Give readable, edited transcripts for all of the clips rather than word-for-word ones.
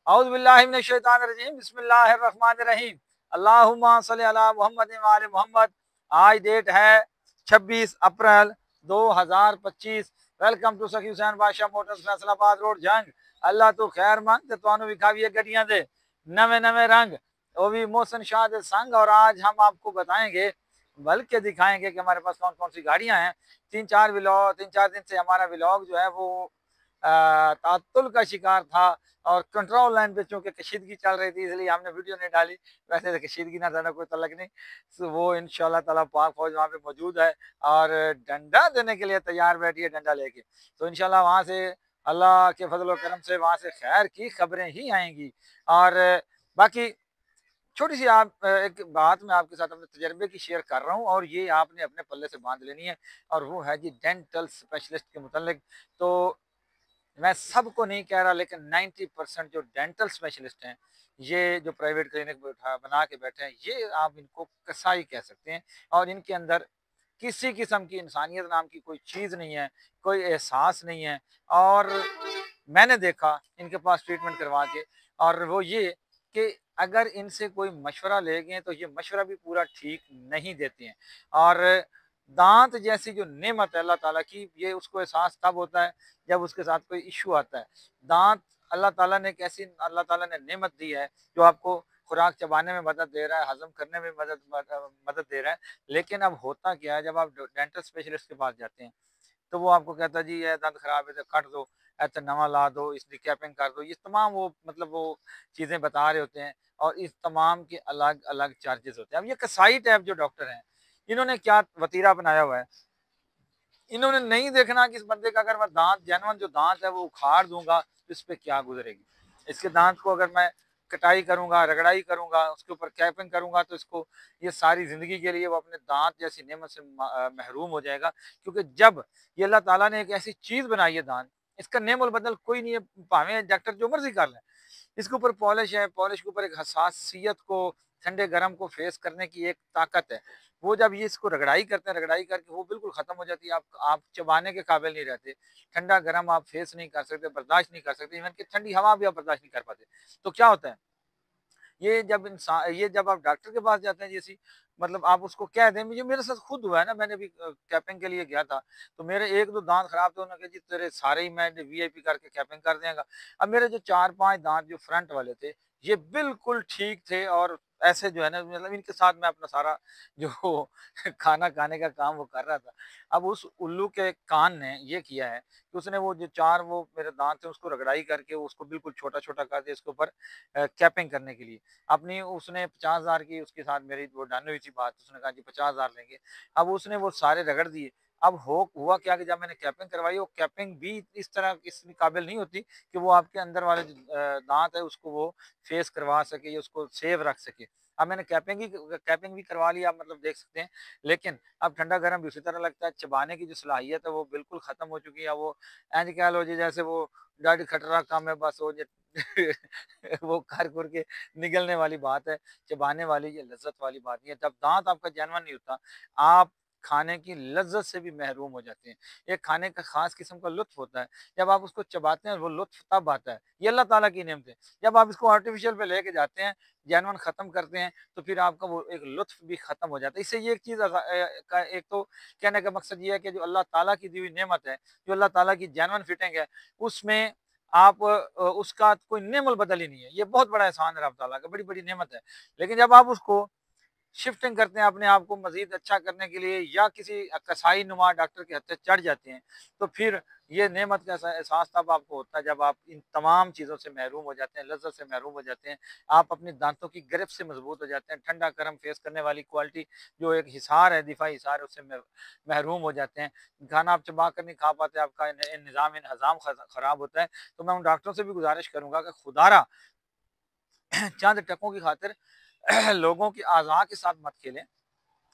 औज़ु बिल्लाहि मिनश शैतानिर रजीम, बिस्मिल्लाहिर रहमानिर रहीम, अल्लाहुम्मा सल्लि अला मुहम्मद व आले मोहम्मद। आज डेट है 26 अप्रैल 2025। वेलकम टू सखी हुसैन बादशाह मोटर्स फैसलाबाद रोड जंग। अल्लाह तो खैर मंग ते तुहानू विखाविए गड्डियां दे नवे नवे रंग, वो भी मोहसन शाह दे संग। और आज हम आपको बताएंगे बल्कि दिखाएंगे कि हमारे पास कौन कौन सी गाड़ियां हैं। तीन चार दिन से हमारा व्लॉग जो है वो तातुल का शिकार था और कंट्रोल लाइन पे चूंकि कशीदगी चल रही थी इसलिए हमने वीडियो नहीं डाली। वैसे तो कशीदगी ना जाना कोई तलक नहीं, तो वो इंशाल्लाह ताला पाक फौज वहाँ पे मौजूद है और डंडा देने के लिए तैयार बैठी है डंडा लेके। तो इंशाल्लाह वहाँ से अल्लाह के फजल करम से वहाँ से खैर की खबरें ही आएंगी। और बाकी छोटी सी आप एक बात मैं आपके साथ अपने तजर्बे की शेयर कर रहा हूँ और ये आपने अपने पल्ले से बांध लेनी है, और वो है जी डेंटल स्पेशलिस्ट के मुतल्लिक। तो मैं सबको नहीं कह रहा लेकिन 90% जो डेंटल स्पेशलिस्ट हैं, ये जो प्राइवेट क्लिनिक बना के बैठे हैं, ये आप इनको कसाई कह सकते हैं। और इनके अंदर किसी किस्म की इंसानियत नाम की कोई चीज़ नहीं है, कोई एहसास नहीं है। और मैंने देखा इनके पास ट्रीटमेंट करवा के, और वो ये कि अगर इनसे कोई मशवरा ले गए तो ये मशवरा भी पूरा ठीक नहीं देते हैं। और दांत जैसी जो नेमत है अल्लाह ताला की, ये उसको एहसास तब होता है जब उसके साथ कोई इशू आता है। दांत अल्लाह ताला ने कैसी अल्लाह ताला ने नेमत दी है जो आपको खुराक चबाने में मदद दे रहा है, हजम करने में मदद दे रहा है। लेकिन अब होता क्या है, जब आप डेंटल स्पेशलिस्ट के पास जाते हैं तो वो आपको कहता है जी ये दंद खराब है तो कट दो, ऐसा नवा ला दो, इसकी कैपिंग कर दो, ये तमाम वो मतलब वो चीज़ें बता रहे होते हैं। और इस तमाम के अलग अलग चार्जेस होते हैं। अब ये कसाई टाइप जो डॉक्टर हैं, इन्होंने क्या वतीरा बनाया हुआ है, इन्होंने नहीं देखना कि इस बंदे का अगर मैं दांत जेनवन जो दांत है वो उखाड़ दूंगा तो इस पर क्या गुजरेगी। इसके दांत को अगर मैं कटाई करूंगा, रगड़ाई करूंगा, उसके ऊपर कैपिंग करूंगा तो इसको ये सारी जिंदगी के लिए वो अपने दांत जैसी नेमत से महरूम हो जाएगा। क्योंकि जब ये अल्लाह ताला ने एक ऐसी चीज बनाई है दांत, इसका नेम बदल कोई नहीं है, भावे डॉक्टर जो मर्जी कर ले। इसके ऊपर पॉलिश है, पॉलिश के ऊपर एक हसासियत को, ठंडे गर्म को फेस करने की एक ताकत है। वो जब ये इसको रगड़ाई करते हैं, रगड़ाई करके वो बिल्कुल खत्म हो जाती है। आप चबाने के काबिल नहीं रहते। ठंडा गर्म आप फेस नहीं कर सकते, बर्दाश्त नहीं कर सकते, इवन कि ठंडी हवा भी आप बर्दाश्त नहीं कर पाते। तो क्या होता है, ये जब आप डॉक्टर के पास जाते हैं, जैसी मतलब आप उसको कह दें, मुझे मेरे साथ खुद हुआ है ना, मैंने भी कैपिंग के लिए गया था। तो मेरे एक दो दांत खराब थे, उन्होंने कहा जी तेरे सारे ही मैं वीआईपी करके कैपिंग कर देंगे। अब मेरे जो 4-5 दांत जो फ्रंट वाले थे, ये बिल्कुल ठीक थे। और ऐसे जो है ना, मतलब इनके साथ मैं अपना सारा जो खाना खाने का काम वो कर रहा था। अब उस उल्लू के कान ने ये किया है कि उसने वो जो 4 वो मेरे दांत थे उसको रगड़ाई करके उसको बिल्कुल छोटा छोटा कर दिया इसके ऊपर कैपिंग करने के लिए। अपनी उसने 50,000 की उसके साथ मेरी वो डन हुई थी बात, उसने कहा जी 50,000 लेंगे। अब उसने वो सारे रगड़ दिए। अब हो हुआ क्या कि जब मैंने कैपिंग करवाई, वो कैपिंग भी इस तरह इस काबिल नहीं होती कि वो आपके अंदर वाले जो दांत है उसको वो फेस करवा सके या उसको सेव रख सके। अब मैंने कैपिंग भी करवा लिया, मतलब देख सकते हैं। लेकिन अब ठंडा गर्म भी उसी तरह लगता है, चबाने की जो सलाहियत है वो बिल्कुल खत्म हो चुकी है। वो इंज कह लो जी जैसे वो डाडी खटरा काम है, बस वो वो कर के निगलने वाली बात है, चबाने वाली ये लज़्ज़त वाली बात नहीं है। जब दाँत आपका जानवर नहीं होता, आप खाने की लज़्ज़त से भी महरूम हो जाते हैं। एक खाने का ख़ास किस्म का लुत्फ़ होता है, जब आप उसको चबाते हैं वो लुत्फ़ तब आता है। ये अल्लाह ताला की नेमत है। जब आप इसको आर्टिफ़िशियल पे लेके जाते हैं, जानवर ख़त्म करते हैं, तो फिर आपका वो एक लुत्फ़ भी ख़त्म हो जाता है। इससे ये एक चीज़ का एक तो कहने का मकसद ये है कि जो अल्लाह ताला की दी हुई नेमत है, जो अल्लाह ताला की जेन्युइन फिटिंग है, उसमें आप उसका कोई नेमल बदल ही नहीं है। ये बहुत बड़ा एहसान है रब ताला का, बड़ी बड़ी नेमत है। लेकिन जब आप उसको शिफ्टिंग करते हैं अपने आप को मज़ीद अच्छा करने के लिए, या किसी कसाई नुमा डॉक्टर के हत्थे चढ़ जाते हैं, तो फिर ये नेमत का एहसास तब आपको होता है जब आप इन तमाम चीज़ों से महरूम हो जाते हैं, लज़्ज़त से महरूम हो जाते हैं। आप अपने दांतों की गिरफ्त से मजबूत हो जाते हैं। ठंडा गर्म फेस करने वाली क्वालिटी जो एक हिसार है, दिफाई हिसार है, उससे महरूम हो जाते हैं। खाना आप चबा कर नहीं खा पाते, आपका निज़ाम हज़ाम ख़राब होता है। तो मैं उन डॉक्टरों से भी गुजारिश करूँगा कि खुदारा चंद टकों की खातिर लोगों की आज़ा के साथ मत खेलें,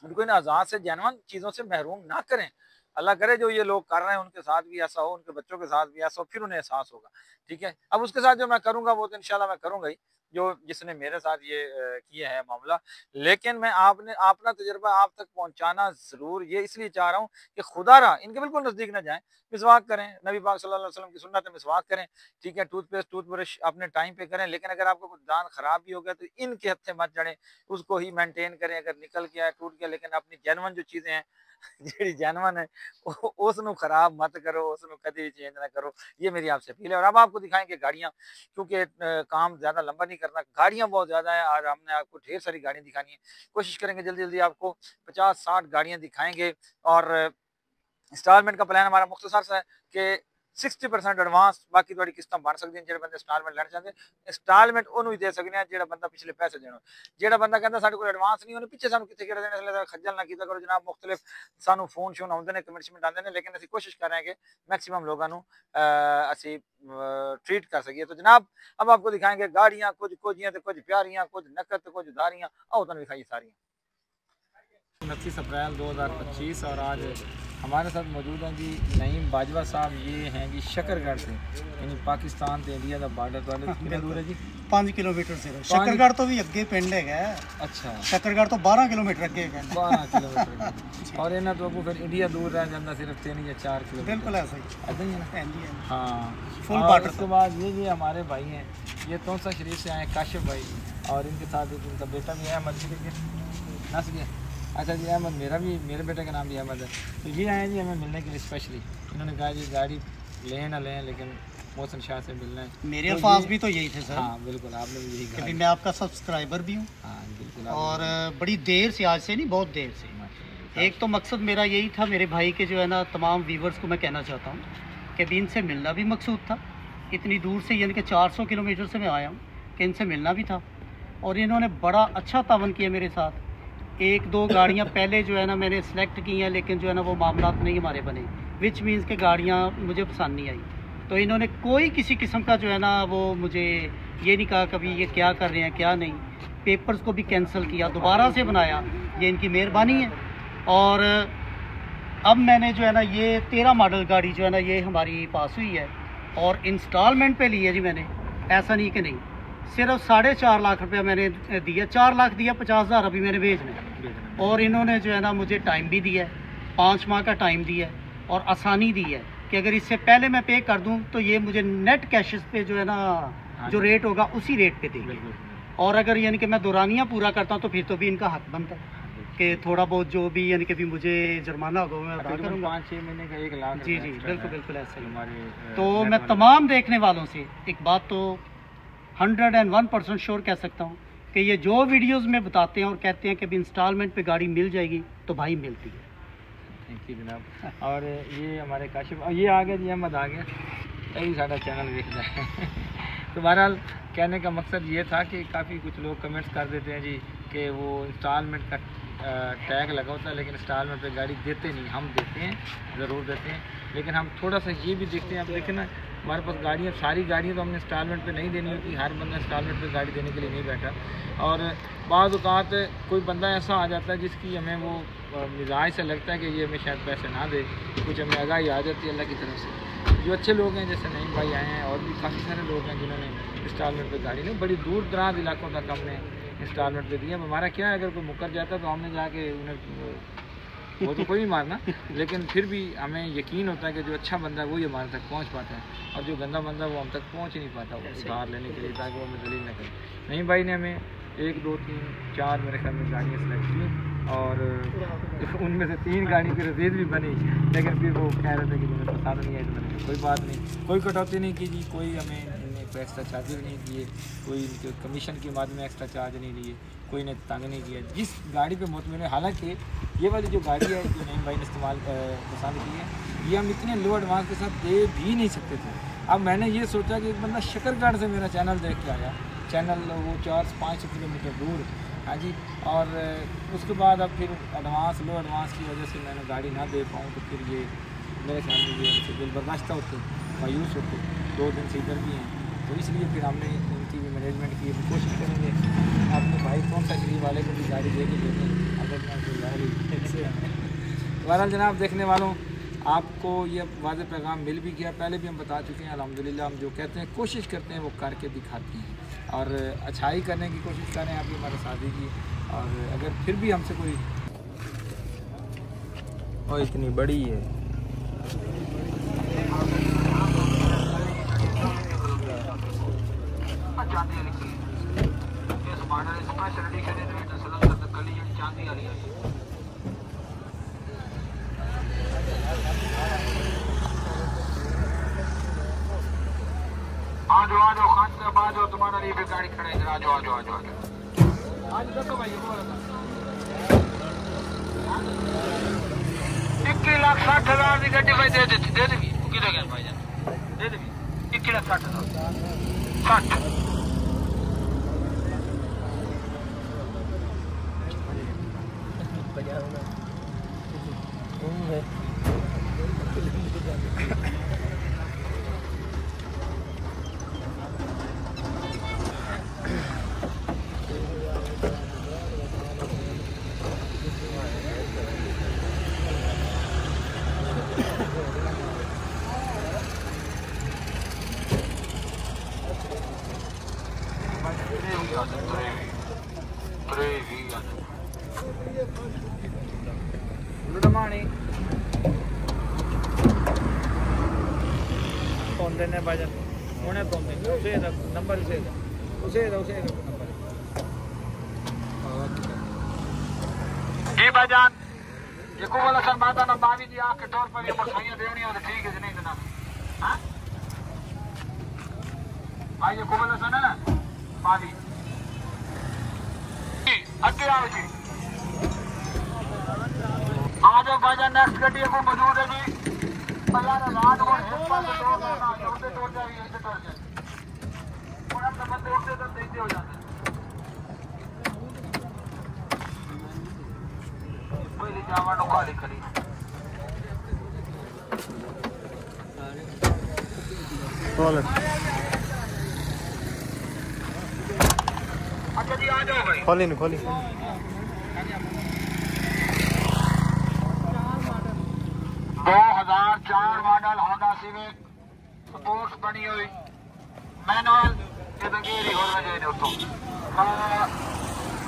उनको इन आज़ाद से जानवर चीज़ों से महरूम ना करें। अल्लाह करे जो ये लोग कर रहे हैं उनके साथ भी ऐसा हो, उनके बच्चों के साथ भी ऐसा हो, फिर उन्हें एहसास होगा। ठीक है, अब उसके साथ जो मैं करूँगा वो तो इंशाल्लाह मैं करूँगा ही, जो जिसने मेरे साथ ये किया है मामला। लेकिन मैं अपना तजुर्बा आप तक पहुँचाना ज़रूर ये इसलिए चाह रहा हूँ कि खुदारा इनके बिल्कुल नज़दीक ना जाएँ, मिसवाक करें, नबी पाक सल्लल्लाहु अलैहि वसल्लम की सुन्नत है मिसवाक करें, ठीक है, टूथपेस्ट, टूथब्रश अपने टाइम पे करें। लेकिन अगर आपको कुछ दांत खराब भी हो गया तो इनके हत्थे मत चढ़ें, उसको ही मेंटेन करें। अगर निकल गया है, टूट गया, लेकिन अपनी जेन्युइन जो चीज़ें हैं ਜਿਹੜੀ जेन्युइन है उसनों खराब मत करो, उसनों कभी भी चेंज ना करो। ये मेरी आपसे अपील है। और अब आपको दिखाएंगे गाड़ियाँ, क्योंकि काम ज़्यादा लंबा नहीं करना, गाड़ियाँ बहुत ज़्यादा है और हमने आपको ढेर सारी गाड़ियाँ दिखानी है। कोशिश करेंगे जल्दी जल्दी आपको 50-60 गाड़ियाँ दिखाएंगे। और इंस्टॉलमेंट का प्लान हमारा मुख्तसर सा है कि 60% एडवांस, बाकी थोड़ी किस्तां बन सकती हैं। जो बंदे इंस्टॉलमेंट लेना चाहते हैं इंस्टॉलमेंट उन्होंने दे सकते हैं जो बंदा पिछले पैसे देना। जो बंदा कहता साढ़े कोल एडवांस नहीं उन्हें पिछे सानू कितने देने, इसलिए खज्जल ना किया करो जनाब। मुख्तलिफ सानू फोन शोन आते हैं, कमिटमेंट आते हैं, लेकिन असीं कोशिश कर रहे हैं कि मैक्सिमम लोगों को असीं ट्रीट कर सकिए। तो जनाब अब आपको दिखाएंगे गाड़ियाँ, कुछ कोजियाँ तो कुछ प्यारियाँ, कुछ नकद तो कुछ उधारियाँ। आओ तुहानू दिखाइए सारियाँ। 29 अप्रैल 2025 और आज हमारे साथ मौजूद हैं जी नईम बाजवा साहब। ये हैं जी शकरगढ़ से, यानी पाकिस्तान से इंडिया का बॉर्डर वाले। कितने दूर है जी? 5 किलोमीटर से। शकरगढ़ तो भी अगे पिंड है। अच्छा, शकरगढ़ तो 12 किलोमीटर अगे है। 12 किलोमीटर और इन्हें तो फिर इंडिया दूर रह जाता सिर्फ 3 या 4 किलोमीटर। बिल्कुल ऐसा ही ऐसा ही है ना? हाँ, फुल बॉर्डर। उसके बाद ये हमारे भाई हैं, ये तोसा शरीफ से आए काशिफ भाई, और इनके साथ एक इनका बेटा भी है अहमद नस गया। अच्छा जी, अहमद मेरे बेटे का नाम भी अहमद है। तो ये आए जी हमें मिलने के लिए स्पेशली। इन्होंने कहा जी गाड़ी लें ना लें, लेकिन मोहसिन शाह से मिलना है। मेरे अल्फाज भी तो यही थे सर। हाँ बिल्कुल, आपने भी यही कहा। मैं आपका सब्सक्राइबर भी हूँ। हाँ बिल्कुल। और बड़ी देर से, आज से नहीं बहुत देर से। एक तो मकसद मेरा यही था, मेरे भाई के जो है ना तमाम व्यूवर्स को मैं कहना चाहता हूँ कि इनसे मिलना भी मकसूद था। इतनी दूर से, यानी कि 400 किलोमीटर से मैं आया हूँ कि इनसे मिलना भी था। और इन्होंने बड़ा अच्छा तावन किया मेरे साथ। 1-2 गाड़ियाँ पहले जो है ना मैंने सेलेक्ट की हैं, लेकिन जो है ना वो मामला नहीं हमारे बने, विच मीन्स के गाड़ियाँ मुझे पसंद नहीं आई। तो इन्होंने कोई किसी किस्म का जो है ना वो मुझे ये नहीं कहा कभी ये क्या कर रहे हैं क्या नहीं। पेपर्स को भी कैंसिल किया, दोबारा से बनाया, ये इनकी मेहरबानी है। और अब मैंने जो है ना ये 13 मॉडल गाड़ी जो है ना ये हमारी पास हुई है और इंस्टॉलमेंट पे ली है जी मैंने। ऐसा नहीं कि नहीं, सिर्फ 4.5 लाख रुपया मैंने दिया, 4 लाख दिया, 50,000 अभी मैंने भेजना। और इन्होंने जो है ना मुझे टाइम भी दिया है, 5 माह का टाइम दिया है और आसानी दी है कि अगर इससे पहले मैं पे कर दूं तो ये मुझे नेट कैश पे जो है ना जो रेट होगा उसी रेट पे देंगे। और अगर यानी कि मैं दौरानिया पूरा करता हूँ तो फिर तो भी इनका हक बनता है कि थोड़ा बहुत जो भी यानी कि भी मुझे जुर्माना होगा मैं अदा करूँगा। 5-6 महीने का 1 लाख। जी बिल्कुल बिल्कुल ऐसा ही हमारे। तो मैं तमाम देखने वालों से एक बात तो 101% श्योर कह सकता हूँ कि ये जो वीडियोस में बताते हैं और कहते हैं कि भी इंस्टॉलमेंट पे गाड़ी मिल जाएगी तो भाई मिलती है। थैंक यू जनाब। और ये हमारे काशिफ, और ये आ गया जी अहमद आ गया, यही सारा चैनल देख रहा है। तो बहरहाल कहने का मकसद ये था कि काफ़ी कुछ लोग कमेंट्स कर देते हैं जी कि वो इंस्टॉलमेंट का टैग लगा होता है, लेकिन इंस्टॉलमेंट पे गाड़ी देते नहीं। हम देते हैं, ज़रूर देते हैं, लेकिन हम थोड़ा सा ये भी देखते हैं। आप देखें ना हमारे पास गाड़ियाँ, सारी गाड़ियाँ तो हमने इंस्टॉलमेंट पे नहीं देनी होती, हर बंदा इंस्टॉलमेंट पे गाड़ी देने के लिए नहीं बैठा। और बाज़ औक़ात कोई बंदा ऐसा आ जाता है जिसकी हमें वो मिजाज से लगता है कि ये हमें शायद पैसे ना दे, कुछ हमें आगाही आ जाती है अल्लाह की तरफ से। जो अच्छे लोग हैं जैसे नईम भाई आए हैं और भी काफ़ी सारे लोग हैं जिन्होंने इंस्टॉलमेंट पे गाड़ी नहीं, बड़ी दूर दराज इलाकों तक हमने इंस्टॉलमेंट पे दिया। हमारा क्या है, अगर कोई मुकर जाता तो हमने जाके उन्हें वो तो कोई नहीं मारना, लेकिन फिर भी हमें यकीन होता है कि जो अच्छा बंदा है वही हमारे तक पहुंच पाता है, और जो गंदा बंदा है वो हम तक पहुंच ही नहीं पाता उधार लेने के लिए, ताकि वो हमें दलील न करे। नईम भाई ने हमें 1, 2, 3, 4 मेरे ख्याल में गाड़ियाँ सेलेक्ट की और उनमें से 3 गाड़ी की रसीद भी बनी, लेकिन फिर वो कह रहे थे कि मुझे पसंद नहीं है। तो मैंने कोई बात नहीं, कोई कटौती नहीं की जी, कोई हमें एक्स्ट्रा चार्ज भी नहीं किए, कोई इनके कमीशन की माध्यम में एक्स्ट्रा चार्ज नहीं लिए, कोई ने तंग नहीं किया। जिस गाड़ी पे मुतमिन है, हालांकि ये वाली जो गाड़ी है जो नईम भाई ने इस्तेमाल पसंद की है, ये हम इतने लो एडवांस के साथ दे भी नहीं सकते थे। अब मैंने ये सोचा कि एक बंदा शकरगढ़ से मेरा चैनल देख के आया, चैनल वो 400-500 किलोमीटर दूर, हाँ जी, और उसके बाद अब फिर एडवांस, लो एडवांस की वजह से मैंने गाड़ी ना दे पाऊँ तो फिर ये मेरे ख्याल में ये उनसे दिल बर्दाश्त होते, मायूस होते, 2 दिन से इधर भी हैं, तो इसलिए फिर हमने इनकी भी मैनेजमेंट की कोशिश करेंगे अपने भाई कौन सा गरीब वाले को भी गाड़ी दे के देते हैं। अगर मैं बहरहाल जनाब देखने वालों आपको ये वाज़ेह पैगाम मिल भी गया, पहले भी हम बता चुके हैं। अल्हम्दुलिल्लाह हम जो कहते हैं कोशिश करते हैं वो करके दिखाते हैं, और अच्छाई करने की कोशिश करें। आप भी हमारे साथ दीजिए, और अगर फिर भी हमसे कोई और इतनी बड़ी है आज खान साहब आज तुम्हारा लिए भी गाड़ी खड़े इधर आज आज देखो भाई 21,60,000 की गड्डी भाई दे देगी किधर गया भाई जान दे देगी 21,60,000 60 ने भाईजान उन्हें तो उसे नंबर उसे नंबर जी भाईजान ये को वाला सर माता ना बावी जी आके तौर पर ये बसाइयां देनी हो तो ठीक है नहीं देना हां भाई ये को वाला सर ना बावी आगे आओ जी आ जाओ भाईजान नेक्स्ट गड्डी को मौजूद है जी यार रात को हिस्सा से तोड़ देना उसे तोड़ जाएगी ऐसे तोड़ जाए और हम नंबर तोड़ते तो देखते हो जाते पहले जावा नुका लिखली अच्छा जी आ जाओ भाई खोली 2004 मॉडल होंडा सिविक स्पोर्ट्स बनी हुई मैनुअल ये तो गेरी हो रहा है दोस्तों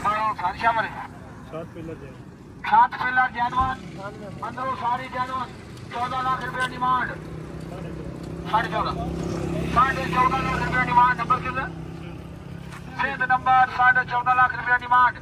बड़ो सारी शामिल है 7 पिलर जैनवन अंदरों सारी जैनवन 14 लाख रुपया डिमांड 14.5 लाख रुपया डिमांड नंबर कितना सिंध नंबर 14.5 लाख रुपया demand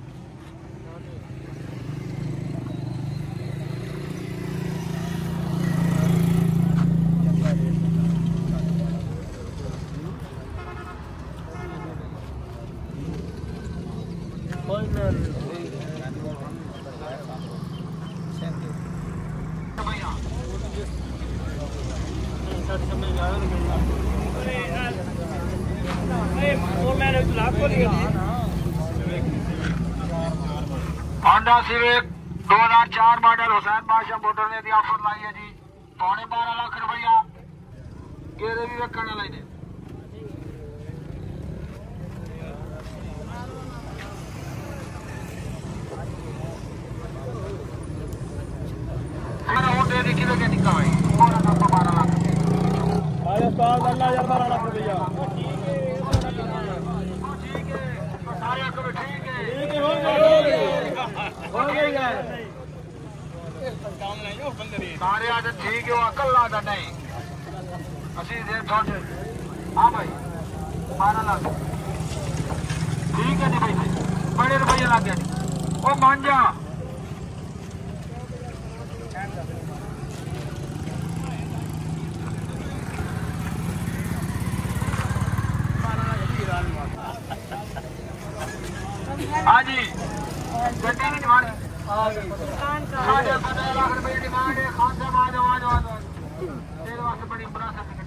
Honda civic 2004 model Hussain बादशाह मोटर ने दी ऑफर लाई है जी 12.5 लाख रुपया गेरे भी वेखण वाले ने मैंने वो दे दी किलो के निका भाई 12 लाख अरे उस्ताद अल्लाह यार 12 लाख रुपया ठीक है सारे को ठीक है हो गया काम नहीं हो बंदे सारे आज ठीक है वो अकल आता नहीं ਅਸੀਂ ਦੇ ਥੋੜੇ हां भाई 12 लाख ठीक है जी भाई बड़े रुपये लग गया ओ मान जा हाँ जी गड्डी की डिमांड 15 लाख रुपये डिमांड है खान साहब आ जाओ तेरे वास्ते बड़ी बड़ा सा टिकट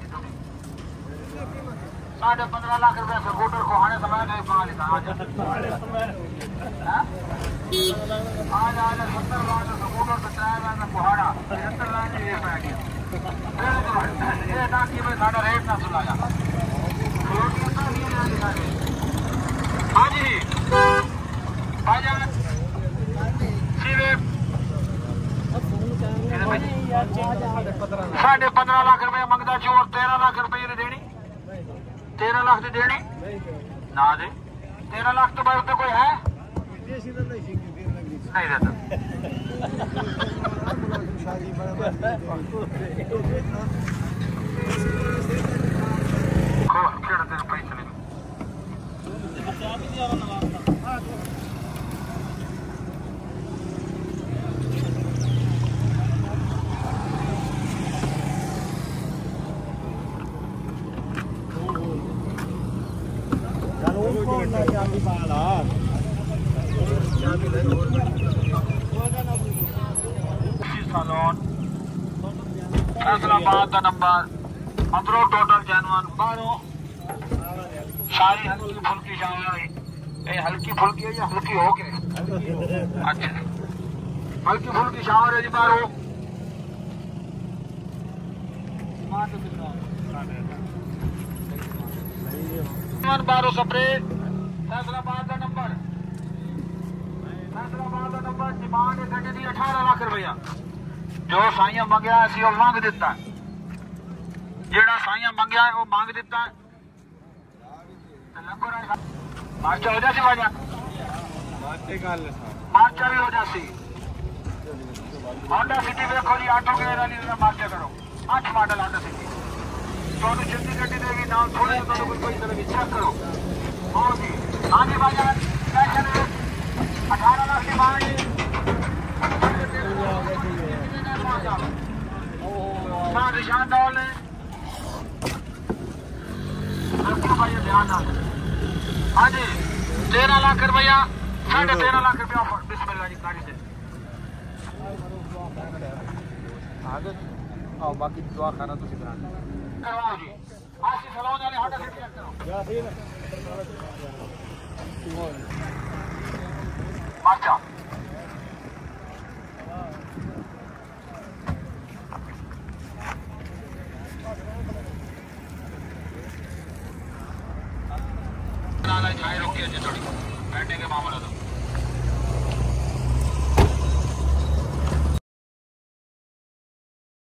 15.5 लाख रुपये स्कूटर को आने समय नहीं पा लेता आज 70 लाख स्कूटर से ट्रायल में कुहाड़ा 75 लाख ये पै गया ये ना कि मैं साढ़ा रेट ना सुनाया हाँ जी भाईजान सिविक ना दे 13 लाख तो भाई कोई है नहीं देता। फैसलाबाद का नंबर अंदरों टोटल जानवर बारों सारी हल्की फुल्की शामिल हल्की फुल्की है या हल्की हो के अच्छा हल्की फुल्की शामिल है जी बारों 12 स्प्रे फैसलाबाद का नंबर डिमांड है 18 लाख रुपया जो साइया मंगया सी वो मंग दिता जेड़ा साइया मंगया वो मंग दिता मार्चा हो जासी वजह मार्चा भी हो जासी होंडा सिटी देखो जी ऑटो के रैली में मार्चा करो 8 मॉडल होंडा सिटी तो जल्दी गड्डी देगी ना थोड़े तो कोई तरह की चेक करो हाँ जी हाँ जी बाजार कैसे 18 लाख की मांग निशान डाल लें ध्यान हाँ जी 13 लाख रुपया 13.5 लाख रुपया ऑफर बिस्मिल्लाह जी गाड़ी से आगे आओ बाकी दुआ खाना तो करवाओ जी आशी सलाम वाले हटा से करो माचा छाए रोकी थोड़ी बैठने के मामला तो